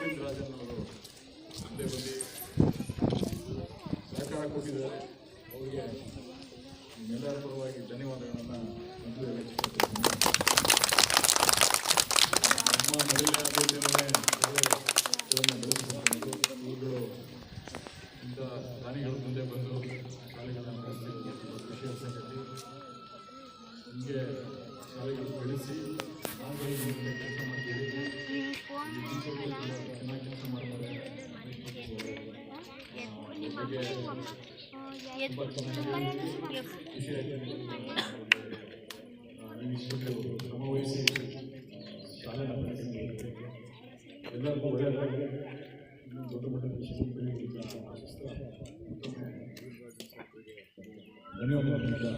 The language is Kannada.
ಗೋವಿಂದ ರಾಜನ್ ಅವರು ಮುಂದೆ ಬಂದು ಸಹಕಾರ ಕೊಟ್ಟಿದ್ದಾರೆ. ಅವರಿಗೆ ನಿಮ್ಮೆಲ್ಲರ ಪರವಾಗಿ ಧನ್ಯವಾದಗಳನ್ನು ಮೊದಲು ವ್ಯಕ್ತಪಡಿಸುತ್ತೇನೆ. ನಮ್ಮ ಮಹಿಳಾ ಅಭಿವೃದ್ಧಿಯನ್ನೇ ಬೆಳೆಸಿಕೊಂಡು ಇವುಗಳು ಇಂಥ ದಾನಿಗಳು ಮುಂದೆ ಬಂದು ಶಾಲೆಗಳನ್ನು ನಡೆಸ್ತಿರೋದು ಖುಷಿಯ ಸಂಗತಿ. ಹೀಗೆ ಶಾಲೆಗಳು ಬೆಳೆಸಿ ನಾವು ಕೆಲಸ ಮಾಡ್ತೀವಿ. ಚೆನ್ನಾಗಿ ಕೆಲಸ ಮಾಡ್ತಾರೆ. ತುಂಬ ಚೆನ್ನಾಗಿ ಖುಷಿಯಾಗಿ ಶ್ರಮವಹಿಸಿ ಶಾಲೆನ ಬೆಳೆಸಿದ್ದಾರೆ. ಎಲ್ಲರಿಗೂ ಒಳ್ಳೆಯದಾಗಿ ದೊಡ್ಡ ಮಟ್ಟದ ವಿಷಯ ಆಶಿಸ್ತಾ ಧನ್ಯವಾದಗಳು.